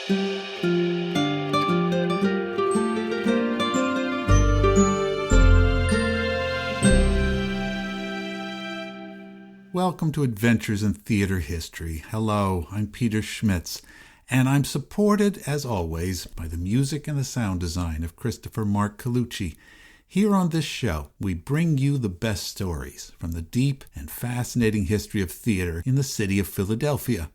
Welcome to Adventures in Theater History. Hello, I'm Peter Schmitz, and I'm supported, as always, by the music and the sound design of Christopher Mark Colucci. Here on this show, we bring you the best stories from the deep and fascinating history of theater in the city of Philadelphia.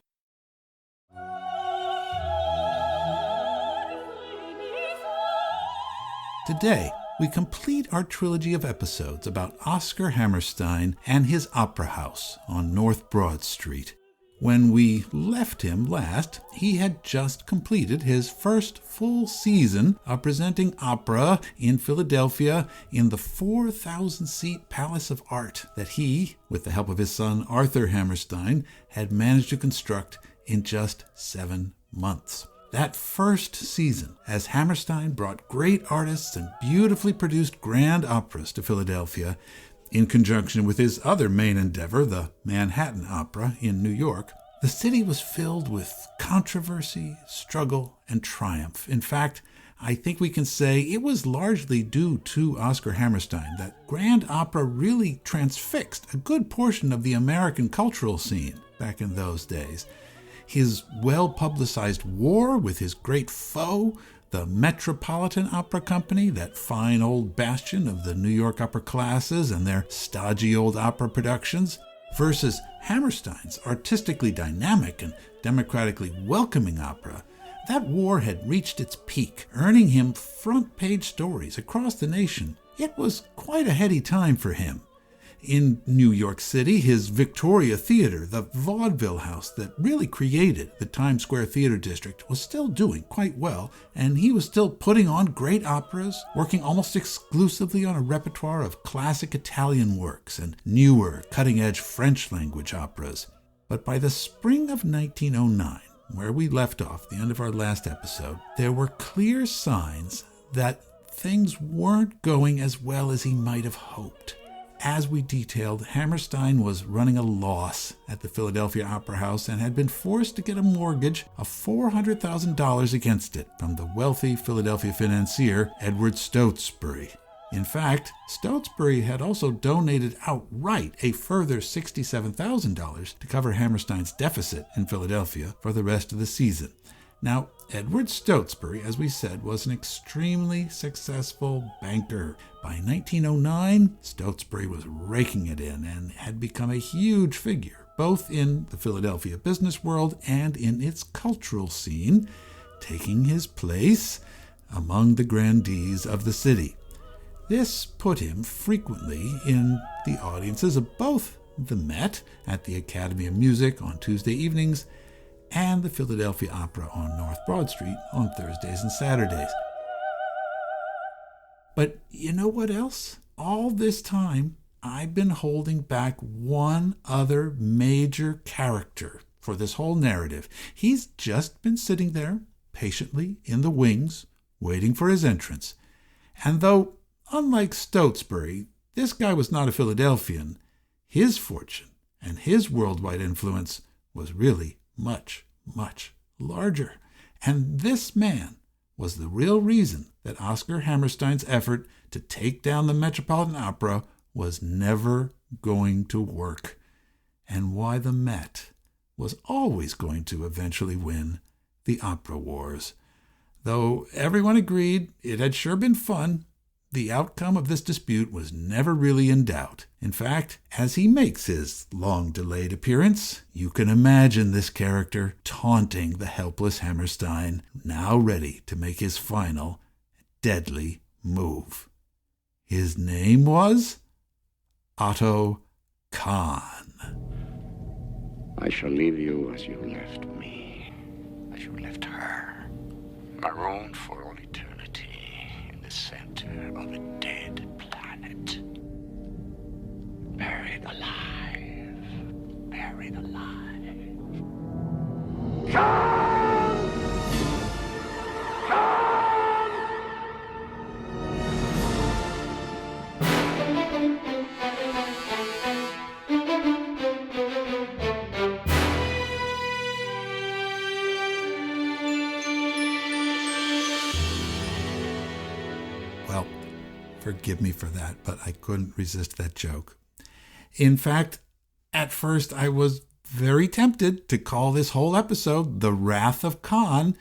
Today, we complete our trilogy of episodes about Oscar Hammerstein and his opera house on North Broad Street. When we left him last, he had just completed his first full season of presenting opera in Philadelphia in the 4,000-seat Palace of Art that he, with the help of his son Arthur Hammerstein, had managed to construct in just 7 months. That first season, as Hammerstein brought great artists and beautifully produced grand operas to Philadelphia, in conjunction with his other main endeavor, the Manhattan Opera in New York, the city was filled with controversy, struggle, and triumph. In fact, I think we can say it was largely due to Oscar Hammerstein that grand opera really transfixed a good portion of the American cultural scene back in those days. His well-publicized war with his great foe, the Metropolitan Opera Company, that fine old bastion of the New York upper classes and their stodgy old opera productions, versus Hammerstein's artistically dynamic and democratically welcoming opera, that war had reached its peak, earning him front-page stories across the nation. It was quite a heady time for him. In New York City, his Victoria Theater, the vaudeville house that really created the Times Square Theater District, was still doing quite well, and he was still putting on great operas, working almost exclusively on a repertoire of classic Italian works and newer, cutting-edge French-language operas. But by the spring of 1909, where we left off the end of our last episode, there were clear signs that things weren't going as well as he might have hoped. As we detailed, Hammerstein was running a loss at the Philadelphia Opera House and had been forced to get a mortgage of $400,000 against it from the wealthy Philadelphia financier Edward Stotesbury. In fact, Stotesbury had also donated outright a further $67,000 to cover Hammerstein's deficit in Philadelphia for the rest of the season. Now, Edward Stotesbury, as we said, was an extremely successful banker. By 1909, Stotesbury was raking it in and had become a huge figure, both in the Philadelphia business world and in its cultural scene, taking his place among the grandees of the city. This put him frequently in the audiences of both the Met at the Academy of Music on Tuesday evenings and the Philadelphia Opera on North Broad Street on Thursdays and Saturdays. But you know what else? All this time, I've been holding back one other major character for this whole narrative. He's just been sitting there, patiently in the wings, waiting for his entrance. And though, unlike Stotesbury, this guy was not a Philadelphian, his fortune and his worldwide influence was really much, much larger. And this man was the real reason that Oscar Hammerstein's effort to take down the Metropolitan Opera was never going to work, and why the Met was always going to eventually win the opera wars. Though everyone agreed it had sure been fun, the outcome of this dispute was never really in doubt. In fact, as he makes his long-delayed appearance, you can imagine this character taunting the helpless Hammerstein, now ready to make his final, deadly move. His name was Otto Kahn. I shall leave you as you left me, as you left her, marooned for all eternity in the center of a dead planet. Buried alive, buried alive. Come! Come! Forgive me for that, but I couldn't resist that joke. In fact, at first I was very tempted to call this whole episode The Wrath of Kahn,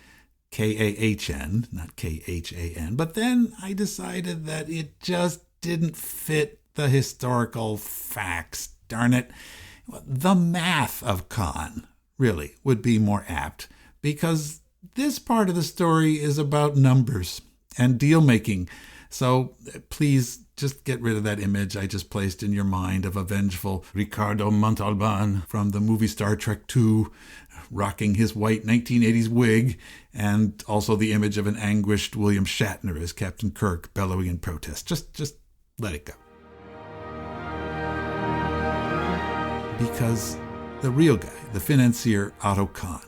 K-A-H-N, not K-H-A-N, but then I decided that it just didn't fit the historical facts. Darn it. The Math of Kahn, really, would be more apt, because this part of the story is about numbers and deal-making. So please just get rid of that image I just placed in your mind of a vengeful Ricardo Montalban from the movie Star Trek II, rocking his white 1980s wig, and also the image of an anguished William Shatner as Captain Kirk bellowing in protest. Just let it go. Because the real guy, the financier Otto Kahn,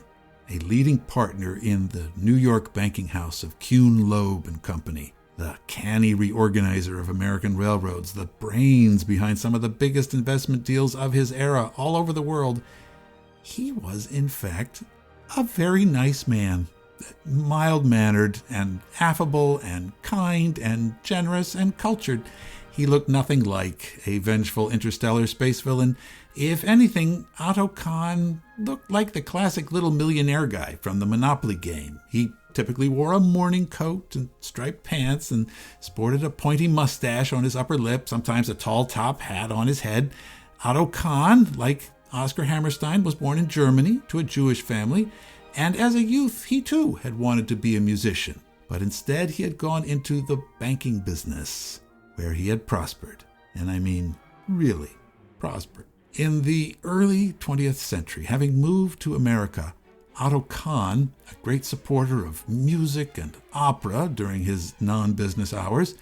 a leading partner in the New York banking house of Kuhn, Loeb and Company, the canny reorganizer of American railroads, the brains behind some of the biggest investment deals of his era all over the world, he was, in fact, a very nice man, mild-mannered and affable and kind and generous and cultured. He looked nothing like a vengeful interstellar space villain. If anything, Otto Kahn looked like the classic little millionaire guy from the Monopoly game. He typically wore a morning coat and striped pants and sported a pointy mustache on his upper lip, sometimes a tall top hat on his head. Otto Kahn, like Oscar Hammerstein, was born in Germany to a Jewish family, and as a youth he too had wanted to be a musician, but instead he had gone into the banking business, where he had prospered, and I mean really prospered. In the early 20th century, having moved to America, Otto Kahn, a great supporter of music and opera during his non-business hours,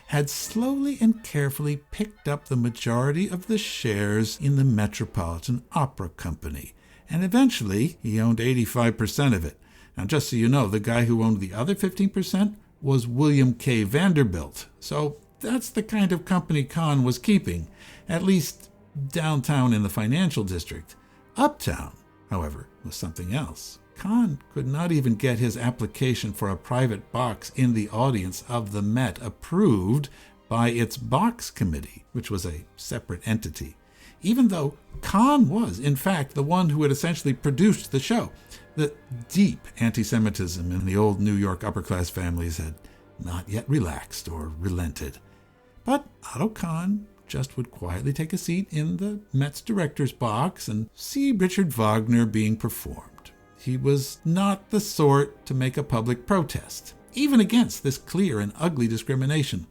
had slowly and carefully picked up the majority of the shares in the Metropolitan Opera Company, and eventually he owned 85% of it. Now, just so you know, the guy who owned the other 15% was William K. Vanderbilt, so that's the kind of company Kahn was keeping, at least downtown in the financial district. Uptown, however, was something else. Kahn could not even get his application for a private box in the audience of the Met approved by its box committee, which was a separate entity, even though Kahn was, in fact, the one who had essentially produced the show. The deep anti-Semitism in the old New York upper-class families had not yet relaxed or relented. But Otto Kahn just would quietly take a seat in the Met's director's box and see Richard Wagner being performed. He was not the sort to make a public protest, even against this clear and ugly discrimination.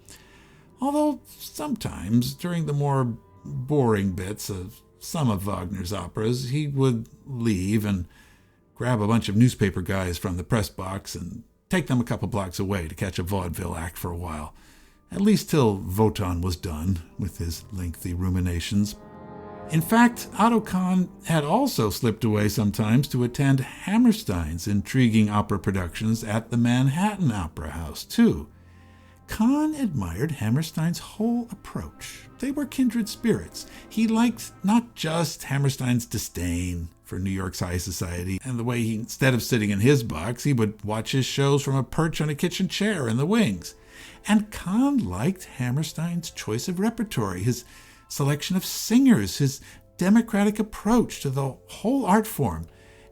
Although sometimes, during the more boring bits of some of Wagner's operas, he would leave and grab a bunch of newspaper guys from the press box and take them a couple blocks away to catch a vaudeville act for a while, at least till Wotan was done with his lengthy ruminations. In fact, Otto Kahn had also slipped away sometimes to attend Hammerstein's intriguing opera productions at the Manhattan Opera House, too. Kahn admired Hammerstein's whole approach. They were kindred spirits. He liked not just Hammerstein's disdain for New York's high society and the way he, instead of sitting in his box, he would watch his shows from a perch on a kitchen chair in the wings. And Kahn liked Hammerstein's choice of repertory, his selection of singers, his democratic approach to the whole art form,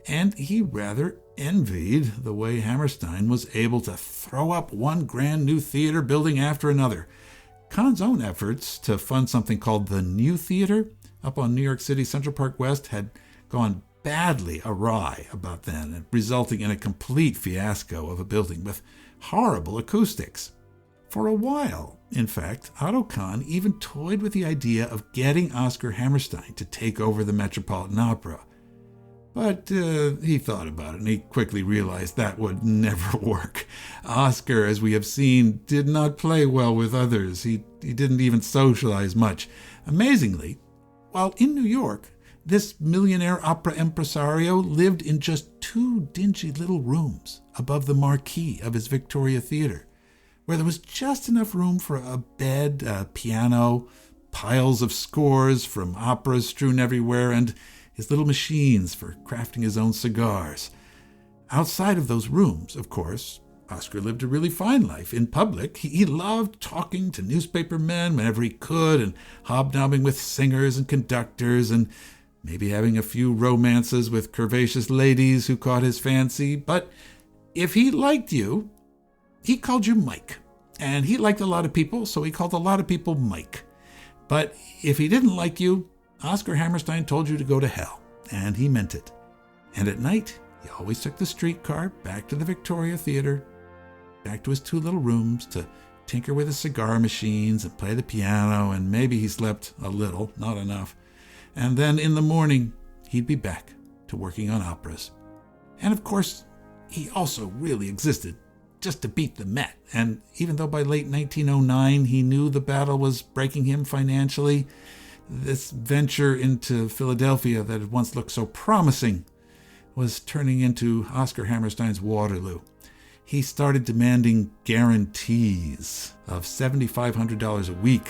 and he rather envied the way Hammerstein was able to throw up one grand new theater building after another. Kahn's own efforts to fund something called the New Theater up on New York City's Central Park West had gone badly awry about then, resulting in a complete fiasco of a building with horrible acoustics. For a while, in fact, Otto Kahn even toyed with the idea of getting Oscar Hammerstein to take over the Metropolitan Opera. But he thought about it, and he quickly realized that would never work. Oscar, as we have seen, did not play well with others. He didn't even socialize much. Amazingly, while in New York, this millionaire opera impresario lived in just 2 dingy little rooms above the marquee of his Victoria Theater, where there was just enough room for a bed, a piano, piles of scores from operas strewn everywhere, and his little machines for crafting his own cigars. Outside of those rooms, of course, Oscar lived a really fine life in public. He loved talking to newspaper men whenever he could and hobnobbing with singers and conductors and maybe having a few romances with curvaceous ladies who caught his fancy. But if he liked you, he called you Mike. And he liked a lot of people, so he called a lot of people Mike. But if he didn't like you, Oscar Hammerstein told you to go to hell. And he meant it. And at night, he always took the streetcar back to the Victoria Theater, back to his 2 little rooms to tinker with his cigar machines and play the piano, and maybe he slept a little, not enough. And then in the morning, he'd be back to working on operas. And of course, he also really existed just to beat the Met. And even though by late 1909 he knew the battle was breaking him financially, this venture into Philadelphia that had once looked so promising was turning into Oscar Hammerstein's Waterloo. He started demanding guarantees of $7,500 a week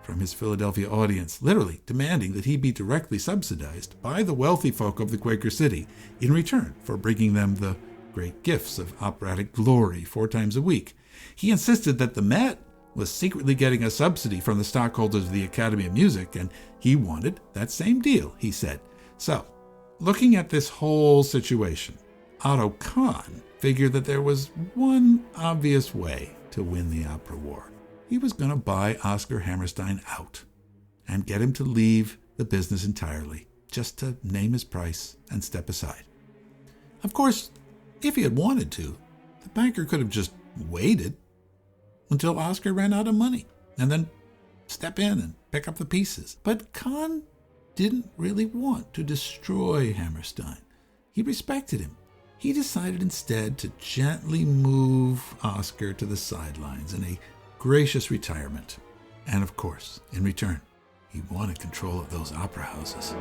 from his Philadelphia audience, literally demanding that he be directly subsidized by the wealthy folk of the Quaker City in return for bringing them the great gifts of operatic glory 4 times a week. He insisted that the Met was secretly getting a subsidy from the stockholders of the Academy of Music, and he wanted that same deal, he said. So, looking at this whole situation, Otto Kahn figured that there was one obvious way to win the opera war. He was going to buy Oscar Hammerstein out and get him to leave the business entirely, just to name his price and step aside. Of course, if he had wanted to, the banker could have just waited until Oscar ran out of money and then step in and pick up the pieces. But Kahn didn't really want to destroy Hammerstein. He respected him. He decided instead to gently move Oscar to the sidelines in a gracious retirement. And of course, in return, he wanted control of those opera houses.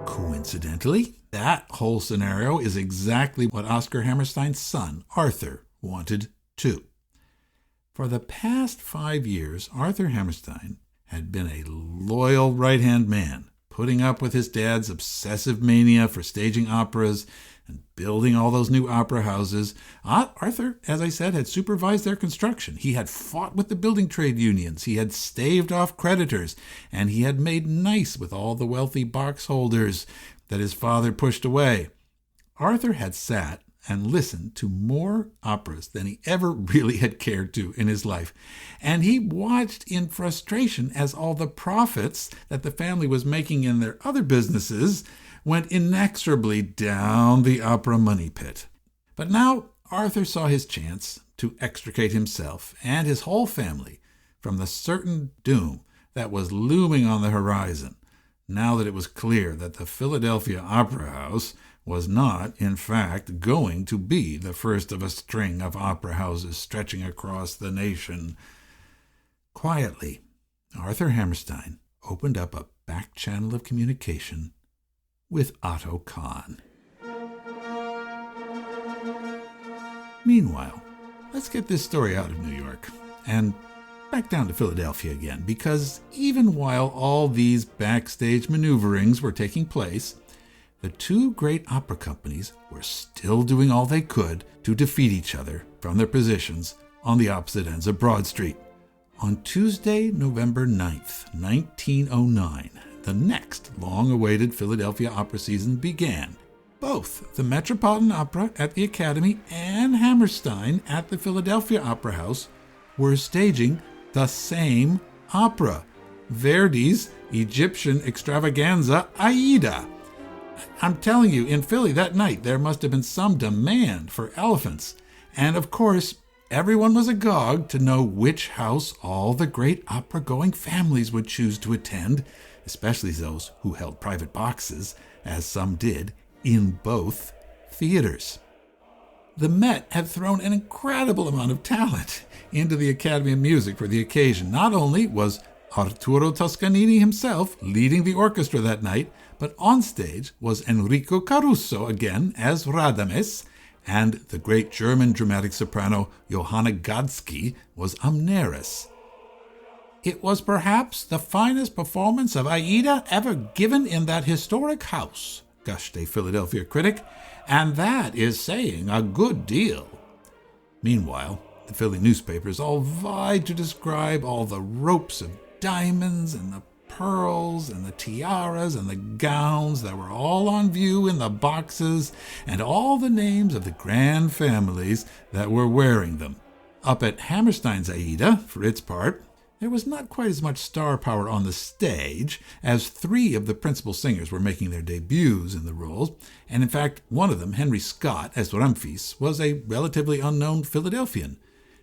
Coincidentally, that whole scenario is exactly what Oscar Hammerstein's son, Arthur, wanted too. For the past 5 years, Arthur Hammerstein had been a loyal right-hand man, putting up with his dad's obsessive mania for staging operas and building all those new opera houses. Arthur, as I said, had supervised their construction. He had fought with the building trade unions. He had staved off creditors, and he had made nice with all the wealthy box holders that his father pushed away. Arthur had sat and listened to more operas than he ever really had cared to in his life. And he watched in frustration as all the profits that the family was making in their other businesses went inexorably down the opera money pit. But now Arthur saw his chance to extricate himself and his whole family from the certain doom that was looming on the horizon, now that it was clear that the Philadelphia Opera House was not, in fact, going to be the first of a string of opera houses stretching across the nation. Quietly, Arthur Hammerstein opened up a back channel of communication with Otto Kahn. Meanwhile, let's get this story out of New York and back down to Philadelphia again, because even while all these backstage maneuverings were taking place, the 2 great opera companies were still doing all they could to defeat each other from their positions on the opposite ends of Broad Street. On Tuesday, November 9th, 1909, the next long-awaited Philadelphia opera season began. Both the Metropolitan Opera at the Academy and Hammerstein at the Philadelphia Opera House were staging the same opera, Verdi's Egyptian extravaganza Aida. I'm telling you, in Philly that night, there must have been some demand for elephants. And of course, everyone was agog to know which house all the great opera-going families would choose to attend, especially those who held private boxes, as some did, in both theaters. The Met had thrown an incredible amount of talent into the Academy of Music for the occasion. Not only was Arturo Toscanini himself leading the orchestra that night, but on stage was Enrico Caruso again as Radames, and the great German dramatic soprano Johanna Godsky was Amneris. It was perhaps the finest performance of Aida ever given in that historic house, gushed a Philadelphia critic, and that is saying a good deal. Meanwhile, the Philly newspapers all vied to describe all the ropes of diamonds and the pearls and the tiaras and the gowns that were all on view in the boxes, and all the names of the grand families that were wearing them. Up at Hammerstein's Aida, for its part, there was not quite as much star power on the stage, as 3 of the principal singers were making their debuts in the roles, and in fact, one of them, Henry Scott, as Ramfis, was a relatively unknown Philadelphian.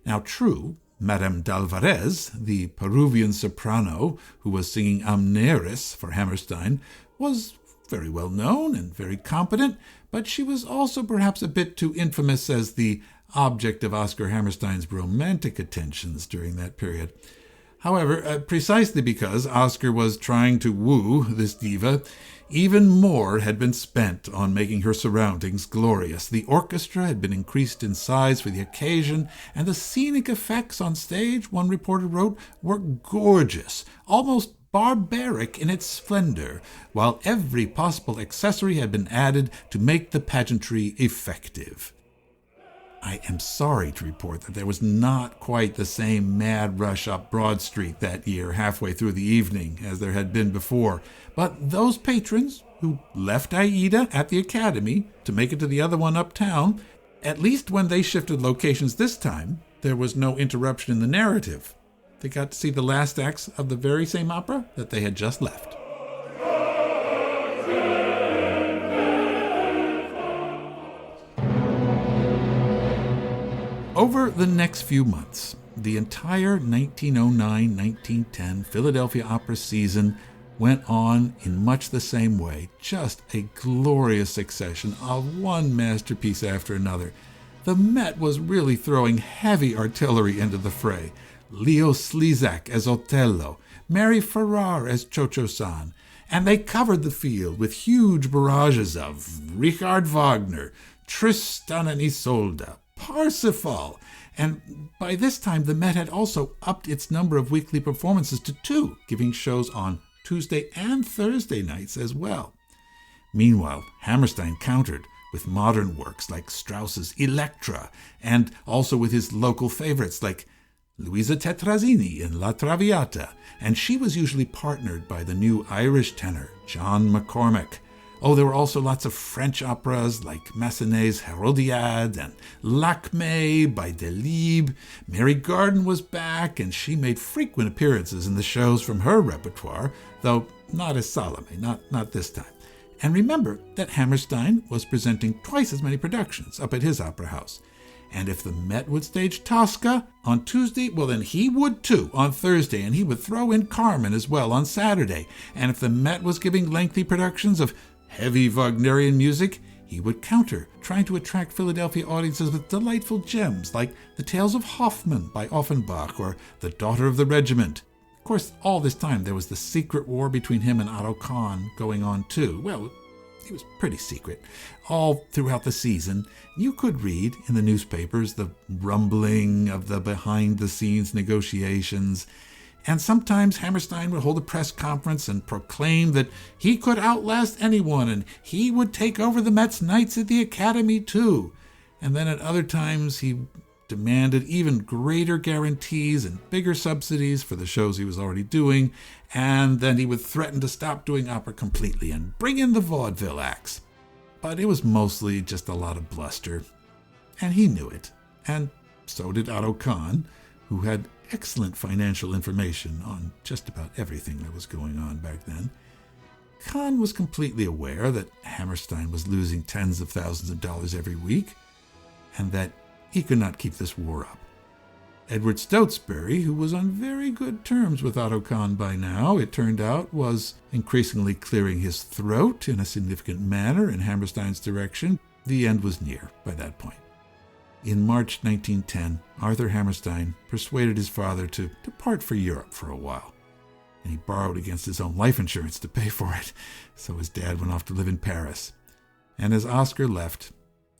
Now, true, Madame d'Alvarez, the Peruvian soprano who was singing Amneris for Hammerstein, was very well known and very competent, but she was also perhaps a bit too infamous as the object of Oscar Hammerstein's romantic attentions during that period. However, precisely because Oscar was trying to woo this diva, even more had been spent on making her surroundings glorious. The orchestra had been increased in size for the occasion, and the scenic effects on stage, one reporter wrote, were gorgeous, almost barbaric in its splendor, while every possible accessory had been added to make the pageantry effective. I am sorry to report that there was not quite the same mad rush up Broad Street that year halfway through the evening as there had been before, but those patrons who left Aida at the Academy to make it to the other one uptown, at least when they shifted locations this time, there was no interruption in the narrative. They got to see the last acts of the very same opera that they had just left. Over the next few months, the entire 1909-1910 Philadelphia Opera season went on in much the same way, just a glorious succession of one masterpiece after another. The Met was really throwing heavy artillery into the fray. Leo Slezak as Otello, Mary Farrar as Cho-Cho-San, and they covered the field with huge barrages of Richard Wagner, Tristan and Isolde, Parsifal, and by this time the Met had also upped its number of weekly performances to 2, giving shows on Tuesday and Thursday nights as well. Meanwhile, Hammerstein countered with modern works like Strauss's Electra, and also with his local favorites like Luisa Tetrazzini in La Traviata, and she was usually partnered by the new Irish tenor John McCormack. Oh, there were also lots of French operas like Massenet's Hérodiade and Lakmé by Delibes. Mary Garden was back, and she made frequent appearances in the shows from her repertoire, though not as Salome, not this time. And remember that Hammerstein was presenting twice as many productions up at his opera house. And if the Met would stage Tosca on Tuesday, well then he would too on Thursday, and he would throw in Carmen as well on Saturday. And if the Met was giving lengthy productions of heavy Wagnerian music, he would counter, trying to attract Philadelphia audiences with delightful gems like The Tales of Hoffmann by Offenbach or The Daughter of the Regiment. Of course, all this time there was the secret war between him and Otto Kahn going on too. Well, it was pretty secret. All throughout the season, you could read in the newspapers the rumbling of the behind-the-scenes negotiations, and sometimes Hammerstein would hold a press conference and proclaim that he could outlast anyone and he would take over the Mets nights at the Academy too. And then at other times he demanded even greater guarantees and bigger subsidies for the shows he was already doing, and then he would threaten to stop doing opera completely and bring in the vaudeville acts. But it was mostly just a lot of bluster, and he knew it, and so did Otto Kahn, who had excellent financial information on just about everything that was going on back then. Kahn was completely aware that Hammerstein was losing tens of thousands of dollars every week, and that he could not keep this war up. Edward Stotesbury, who was on very good terms with Otto Kahn by now, it turned out, was increasingly clearing his throat in a significant manner in Hammerstein's direction. The end was near by that point. In March 1910, Arthur Hammerstein persuaded his father to depart for Europe for a while, and he borrowed against his own life insurance to pay for it, so his dad went off to live in Paris. And as Oscar left,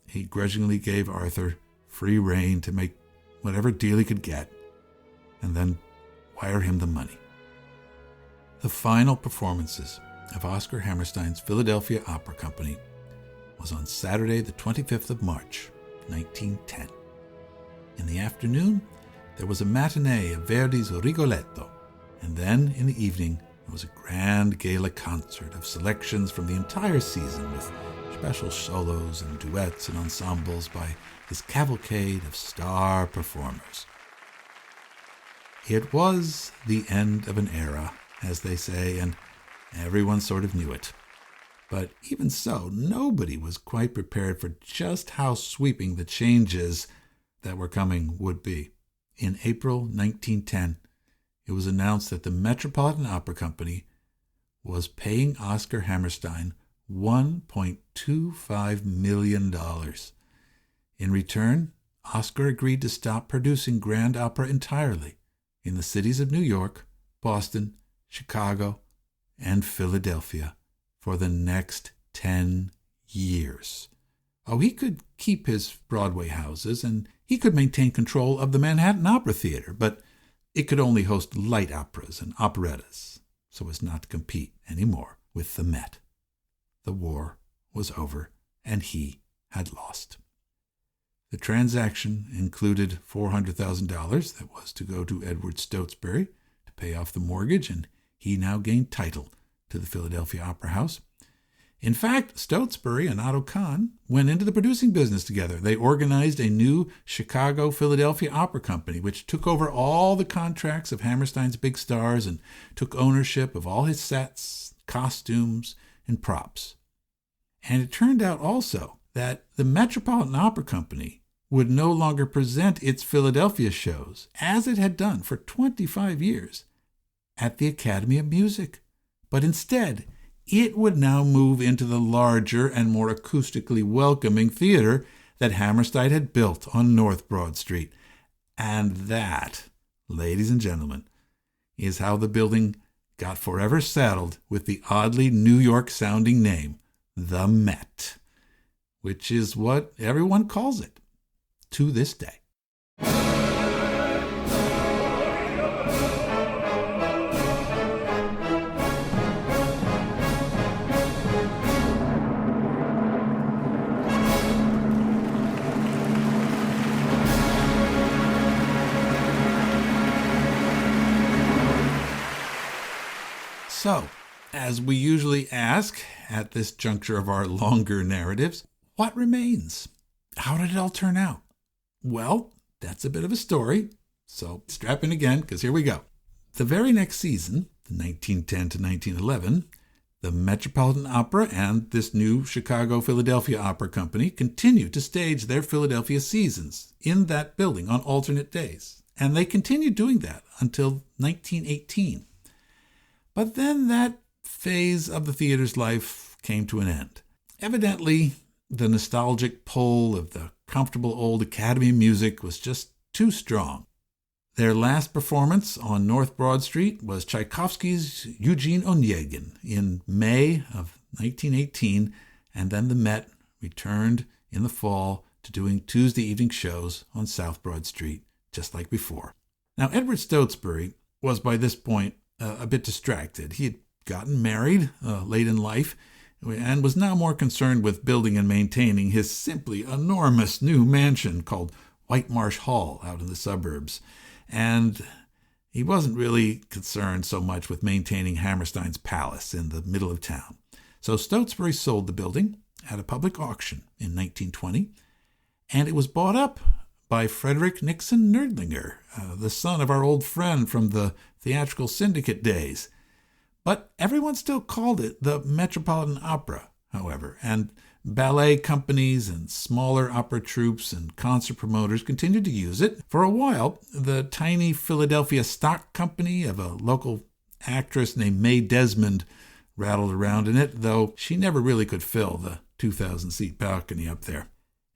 he grudgingly gave Arthur free rein to make whatever deal he could get, and then wire him the money. The final performances of Oscar Hammerstein's Philadelphia Opera Company was on Saturday, the 25th of March, 1910. In the afternoon, there was a matinee of Verdi's Rigoletto, and then in the evening, there was a grand gala concert of selections from the entire season with special solos and duets and ensembles by his cavalcade of star performers. It was the end of an era, as they say, and everyone sort of knew it. But even so, nobody was quite prepared for just how sweeping the changes that were coming would be. In April 1910, it was announced that the Metropolitan Opera Company was paying Oscar Hammerstein $1.25 million. In return, Oscar agreed to stop producing grand opera entirely in the cities of New York, Boston, Chicago, and Philadelphia for the next 10 years. Oh, he could keep his Broadway houses, and he could maintain control of the Manhattan Opera Theater, but it could only host light operas and operettas, so as not to compete anymore with the Met. The war was over, and he had lost. The transaction included $400,000 that was to go to Edward Stotesbury to pay off the mortgage, and he now gained title to the Philadelphia Opera House. In fact, Stotesbury and Otto Kahn went into the producing business together. They organized a new Chicago-Philadelphia Opera Company, which took over all the contracts of Hammerstein's big stars and took ownership of all his sets, costumes, and props. And it turned out also that the Metropolitan Opera Company would no longer present its Philadelphia shows, as it had done for 25 years, at the Academy of Music, but instead it would now move into the larger and more acoustically welcoming theater that Hammerstein had built on North Broad Street. And that, ladies and gentlemen, is how the building got forever saddled with the oddly New York-sounding name, the Met, which is what everyone calls it to this day. So, as we usually ask at this juncture of our longer narratives, what remains? How did it all turn out? Well, that's a bit of a story, so strap in again, because here we go. The very next season, 1910 to 1911, the Metropolitan Opera and this new Chicago-Philadelphia Opera Company continued to stage their Philadelphia seasons in that building on alternate days, and they continued doing that until 1918. But then that phase of the theater's life came to an end. Evidently, the nostalgic pull of the comfortable old Academy of Music was just too strong. Their last performance on North Broad Street was Tchaikovsky's Eugene Onegin in May of 1918, and then the Met returned in the fall to doing Tuesday evening shows on South Broad Street, just like before. Now, Edward Stotesbury was by this point a bit distracted. He had gotten married late in life and was now more concerned with building and maintaining his simply enormous new mansion called White Marsh Hall out in the suburbs. And he wasn't really concerned so much with maintaining Hammerstein's palace in the middle of town. So Stotesbury sold the building at a public auction in 1920, and it was bought up by Frederick Nixon Nerdlinger, the son of our old friend from the theatrical syndicate days. But everyone still called it the Metropolitan Opera, however, and ballet companies and smaller opera troupes and concert promoters continued to use it. For a while, the tiny Philadelphia stock company of a local actress named Mae Desmond rattled around in it, though she never really could fill the 2,000-seat balcony up there.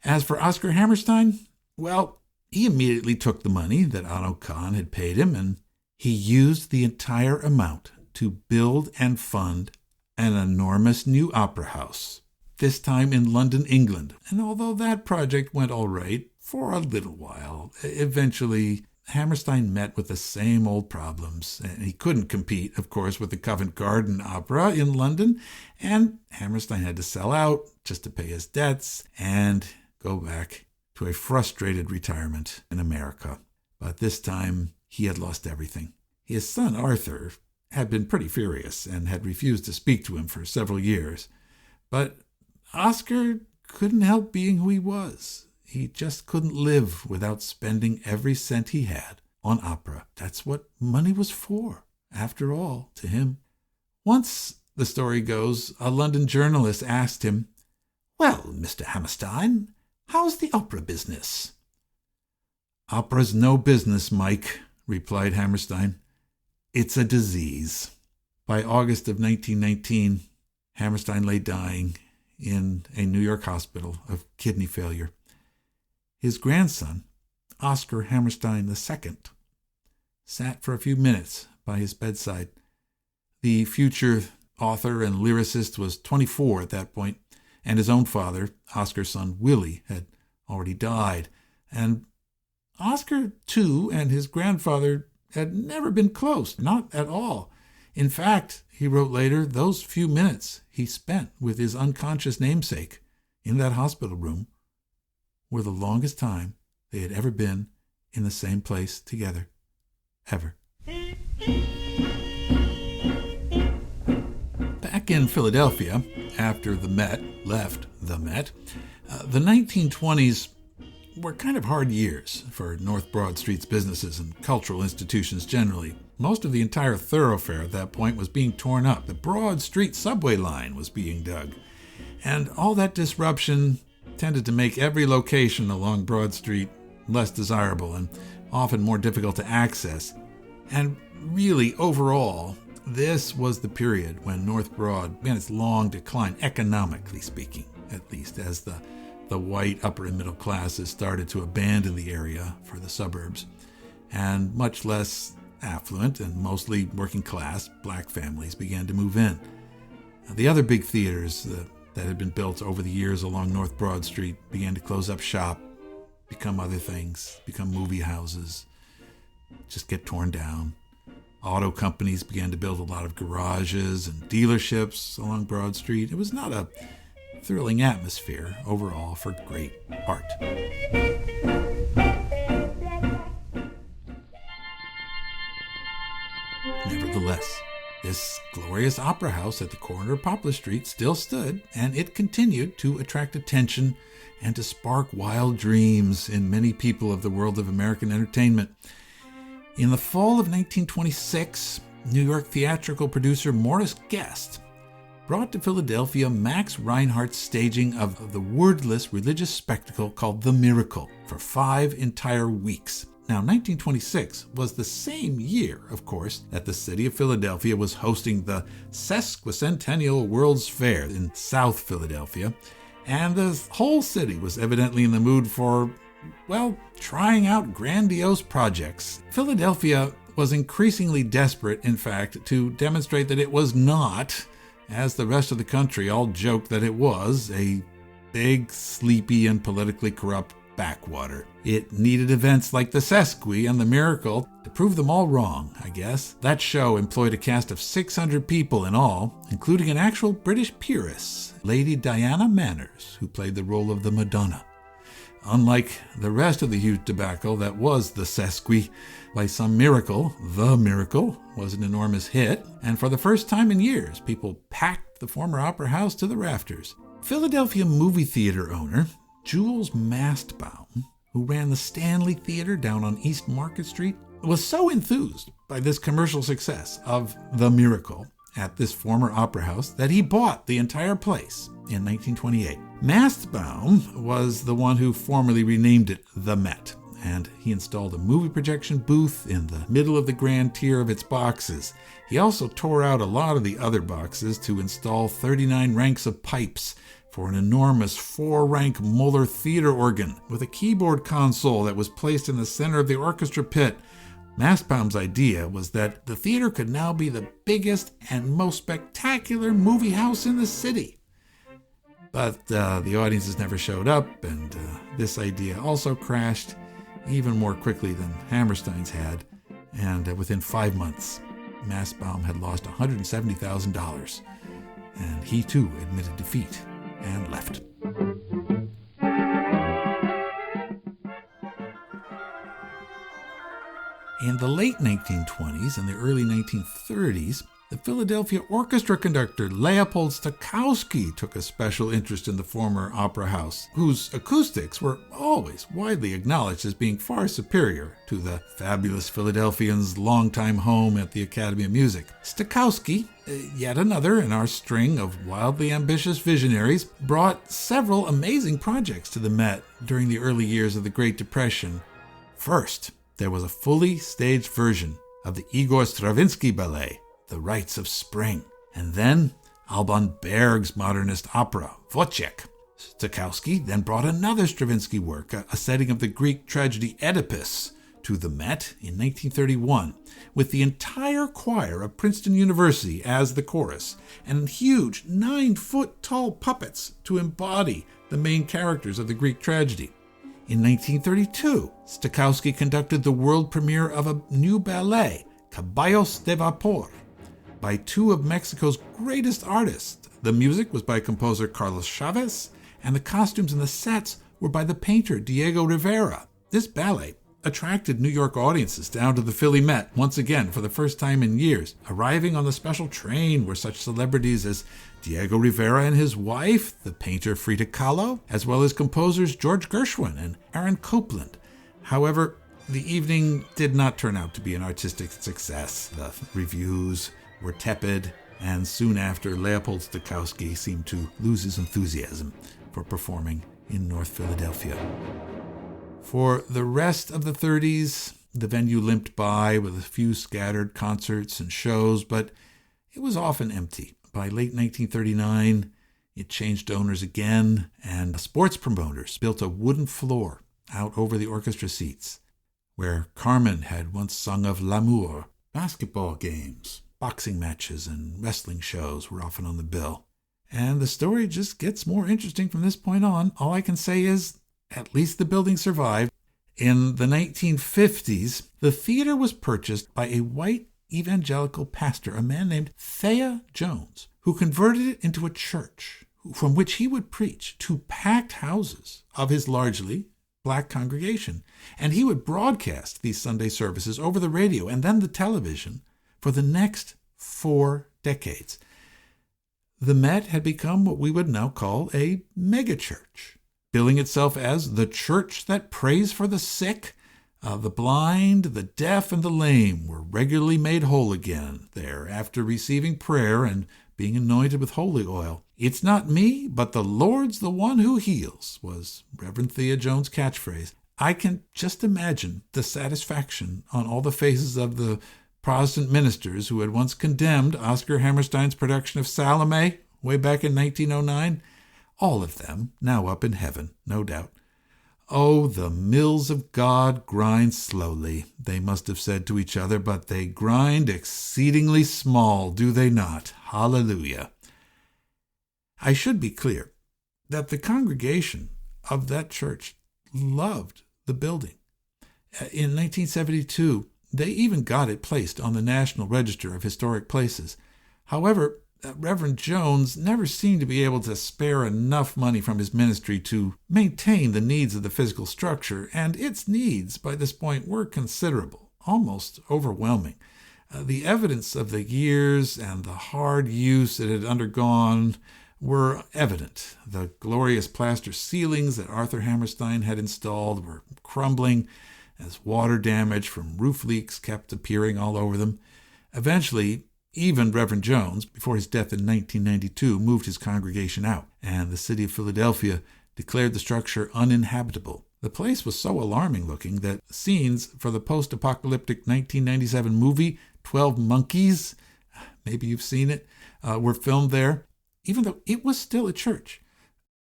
As for Oscar Hammerstein, well, he immediately took the money that Otto Kahn had paid him, and he used the entire amount to build and fund an enormous new opera house, this time in London, England. And although that project went all right for a little while, eventually Hammerstein met with the same old problems, and he couldn't compete, of course, with the Covent Garden Opera in London, and Hammerstein had to sell out just to pay his debts and go back to a frustrated retirement in America. But this time, he had lost everything. His son, Arthur, had been pretty furious and had refused to speak to him for several years. But Oscar couldn't help being who he was. He just couldn't live without spending every cent he had on opera. That's what money was for, after all, to him. Once, the story goes, a London journalist asked him, "Well, Mr. Hammerstein, how's the opera business?" "Opera's no business, Mike," replied Hammerstein. "It's a disease." By August of 1919, Hammerstein lay dying in a New York hospital of kidney failure. His grandson, Oscar Hammerstein II, sat for a few minutes by his bedside. The future author and lyricist was 24 at that point, and his own father, Oscar's son Willie, had already died. And Oscar, too, and his grandfather had never been close, not at all. In fact, he wrote later, those few minutes he spent with his unconscious namesake in that hospital room were the longest time they had ever been in the same place together, ever. Back in Philadelphia, after the Met left the Met, the 1920s were kind of hard years for North Broad Street's businesses and cultural institutions generally. Most of the entire thoroughfare at that point was being torn up. The Broad Street subway line was being dug. And all that disruption tended to make every location along Broad Street less desirable and often more difficult to access. And really, overall, this was the period when North Broad began its long decline, economically speaking, at least, as the white upper and middle classes started to abandon the area for the suburbs, and much less affluent and mostly working class black families began to move in. The other big theaters that had been built over the years along North Broad Street began to close up shop, become other things, become movie houses, just get torn down. Auto companies began to build a lot of garages and dealerships along Broad Street. It was not a thrilling atmosphere overall for great art. Nevertheless, this glorious opera house at the corner of Poplar Street still stood, and it continued to attract attention and to spark wild dreams in many people of the world of American entertainment. In the fall of 1926, New York theatrical producer Morris Guest brought to Philadelphia Max Reinhardt's staging of the wordless religious spectacle called The Miracle for 5 entire weeks. Now, 1926 was the same year, of course, that the city of Philadelphia was hosting the sesquicentennial World's Fair in South Philadelphia, and the whole city was evidently in the mood for, well, trying out grandiose projects. Philadelphia was increasingly desperate, in fact, to demonstrate that it was not, as the rest of the country all joked that it was, a big, sleepy, and politically corrupt backwater. It needed events like the Sesqui and the Miracle to prove them all wrong, I guess. That show employed a cast of 600 people in all, including an actual British peeress, Lady Diana Manners, who played the role of the Madonna. Unlike the rest of the huge debacle that was the Sesqui, by some miracle, The Miracle was an enormous hit, and for the first time in years, people packed the former opera house to the rafters. Philadelphia movie theater owner Jules Mastbaum, who ran the Stanley Theater down on East Market Street, was so enthused by this commercial success of The Miracle at this former opera house that he bought the entire place in 1928. Mastbaum was the one who formally renamed it the Met, and he installed a movie projection booth in the middle of the grand tier of its boxes. He also tore out a lot of the other boxes to install 39 ranks of pipes for an enormous 4-rank Muller theater organ with a keyboard console that was placed in the center of the orchestra pit. Mastbaum's idea was that the theater could now be the biggest and most spectacular movie house in the city. But the audiences never showed up, and this idea also crashed, even more quickly than Hammerstein's had, and within 5 months, Mastbaum had lost $170,000, and he too admitted defeat and left. In the late 1920s and the early 1930s, the Philadelphia orchestra conductor Leopold Stokowski took a special interest in the former opera house, whose acoustics were always widely acknowledged as being far superior to the fabulous Philadelphian's longtime home at the Academy of Music. Stokowski, yet another in our string of wildly ambitious visionaries, brought several amazing projects to the Met during the early years of the Great Depression. First, there was a fully staged version of the Igor Stravinsky ballet, The Rites of Spring, and then Alban Berg's modernist opera, Wojciech. Stokowski then brought another Stravinsky work, a setting of the Greek tragedy Oedipus, to the Met in 1931, with the entire choir of Princeton University as the chorus, and huge 9-foot-tall puppets to embody the main characters of the Greek tragedy. In 1932, Stokowski conducted the world premiere of a new ballet, Caballos de Vapor, by two of Mexico's greatest artists. The music was by composer Carlos Chavez, and the costumes and the sets were by the painter Diego Rivera. This ballet attracted New York audiences down to the Philly Met once again for the first time in years. Arriving on the special train were such celebrities as Diego Rivera and his wife, the painter Frida Kahlo, as well as composers George Gershwin and Aaron Copland. However, the evening did not turn out to be an artistic success. The reviews were tepid, and soon after, Leopold Stokowski seemed to lose his enthusiasm for performing in North Philadelphia. For the rest of the 30s, the venue limped by with a few scattered concerts and shows, but it was often empty. By late 1939, it changed owners again, and sports promoters built a wooden floor out over the orchestra seats, where Carmen had once sung of l'amour. Basketball games, boxing matches, and wrestling shows were often on the bill. And the story just gets more interesting from this point on. All I can say is, at least the building survived. In the 1950s, the theater was purchased by a white evangelical pastor, a man named Thea Jones, who converted it into a church from which he would preach to packed houses of his largely black congregation. And he would broadcast these Sunday services over the radio and then the television for the next 4 decades. The Met had become what we would now call a megachurch, billing itself as the church that prays for the sick. The blind, the deaf, and the lame were regularly made whole again there after receiving prayer and being anointed with holy oil. "It's not me, but the Lord's the one who heals," was Reverend Thea Jones' catchphrase. I can just imagine the satisfaction on all the faces of the Protestant ministers who had once condemned Oscar Hammerstein's production of Salome way back in 1909. All of them now up in heaven, no doubt. "Oh, the mills of God grind slowly," they must have said to each other, "but they grind exceedingly small, do they not? Hallelujah." I should be clear that the congregation of that church loved the building. In 1972, they even got it placed on the National Register of Historic Places. However, Reverend Jones never seemed to be able to spare enough money from his ministry to maintain the needs of the physical structure, and its needs by this point were considerable, almost overwhelming. The evidence of the years and the hard use it had undergone were evident. The glorious plaster ceilings that Arthur Hammerstein had installed were crumbling as water damage from roof leaks kept appearing all over them. Eventually, even Reverend Jones, before his death in 1992, moved his congregation out, and the city of Philadelphia declared the structure uninhabitable. The place was so alarming looking that scenes for the post-apocalyptic 1997 movie 12 Monkeys, maybe you've seen it, were filmed there, even though it was still a church.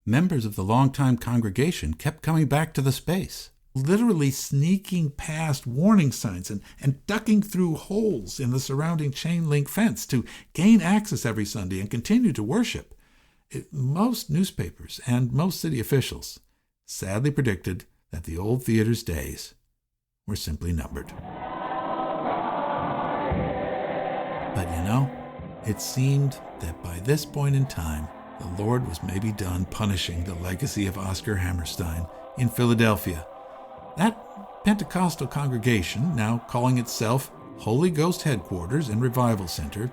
Members of the longtime congregation kept coming back to the space, literally sneaking past warning signs and ducking through holes in the surrounding chain-link fence to gain access every Sunday and continue to worship. Most newspapers and most city officials sadly predicted that the old theater's days were simply numbered. But it seemed that by this point in time, the Lord was maybe done punishing the legacy of Oscar Hammerstein in Philadelphia. That Pentecostal congregation, now calling itself Holy Ghost Headquarters and Revival Center,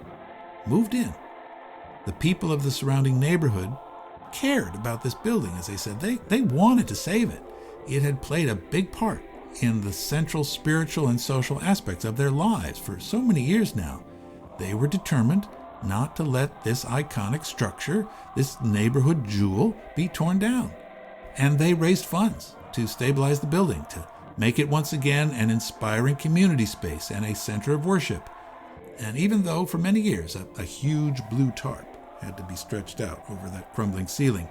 moved in. The people of the surrounding neighborhood cared about this building, as they said. They wanted to save it. It had played a big part in the central spiritual and social aspects of their lives for so many years now. They were determined not to let this iconic structure, this neighborhood jewel, be torn down. And they raised funds to stabilize the building, to make it once again an inspiring community space and a center of worship. And even though for many years a huge blue tarp had to be stretched out over that crumbling ceiling,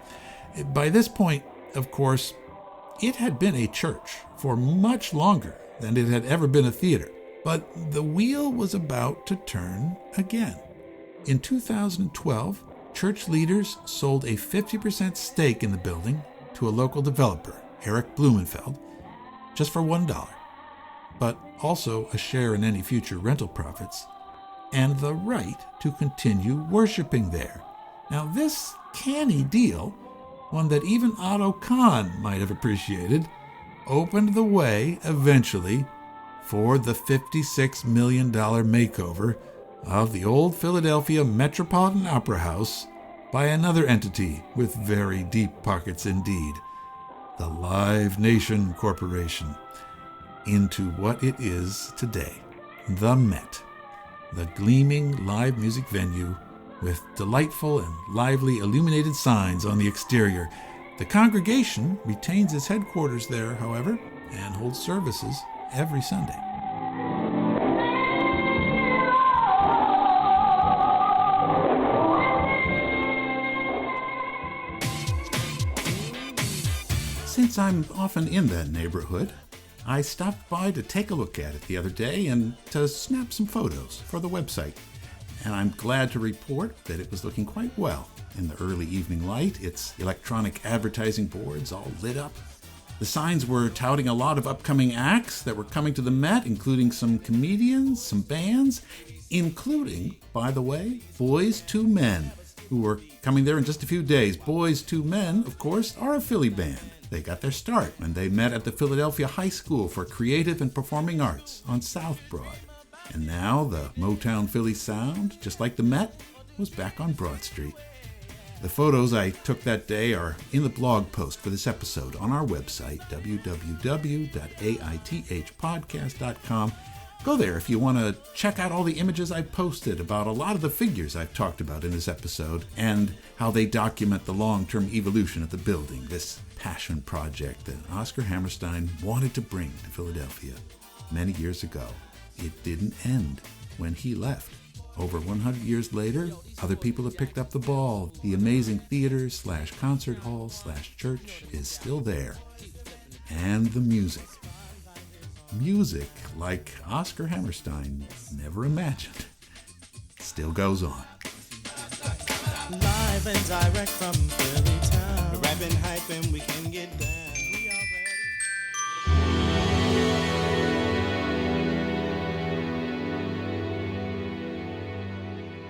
by this point, of course, it had been a church for much longer than it had ever been a theater. But the wheel was about to turn again. In 2012, church leaders sold a 50% stake in the building to a local developer, Eric Blumenfeld, just for $1, but also a share in any future rental profits, and the right to continue worshiping there. Now, this canny deal, one that even Otto Kahn might have appreciated, opened the way eventually for the $56 million makeover of the old Philadelphia Metropolitan Opera House by another entity with very deep pockets indeed, the Live Nation Corporation, into what it is today, the Met, the gleaming live music venue with delightful and lively illuminated signs on the exterior. The congregation retains its headquarters there, however, and holds services every Sunday. Since I'm often in that neighborhood, I stopped by to take a look at it the other day and to snap some photos for the website. And I'm glad to report that it was looking quite well in the early evening light, its electronic advertising boards all lit up. The signs were touting a lot of upcoming acts that were coming to the Met, including some comedians, some bands, including, by the way, Boys II Men, who were coming there in just a few days. Boys II Men, of course, are a Philly band. They got their start when they met at the Philadelphia High School for Creative and Performing Arts on South Broad. And now the Motown Philly sound, just like the Met, was back on Broad Street. The photos I took that day are in the blog post for this episode on our website, www.aithpodcast.com. Go there if you want to check out all the images I posted about a lot of the figures I've talked about in this episode and how they document the long-term evolution of the building, this passion project that Oscar Hammerstein wanted to bring to Philadelphia many years ago. It didn't end when he left. Over 100 years later, other people have picked up the ball. The amazing theater/concert hall/church is still there. And the music. Music like Oscar Hammerstein never imagined still goes on. Live and direct from Philly town. We're rapping, hyping, we can get down. We are ready.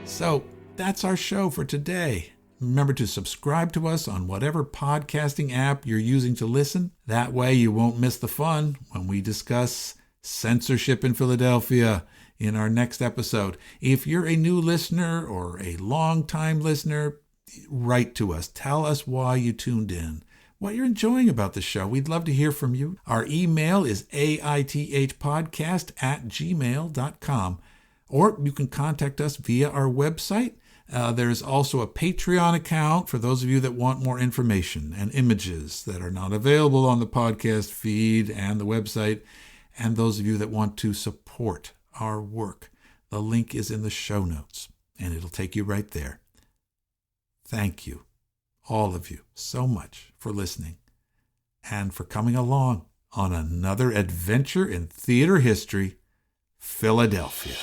So that's our show for today. Remember to subscribe to us on whatever podcasting app you're using to listen. That way you won't miss the fun when we discuss censorship in Philadelphia in our next episode. If you're a new listener or a long-time listener, write to us. Tell us why you tuned in, what you're enjoying about the show. We'd love to hear from you. Our email is aithpodcast@gmail.com, or you can contact us via our website. There's also a Patreon account for those of you that want more information and images that are not available on the podcast feed and the website, and those of you that want to support our work. The link is in the show notes, and it'll take you right there. Thank you, all of you, so much for listening and for coming along on another adventure in theater history, Philadelphia.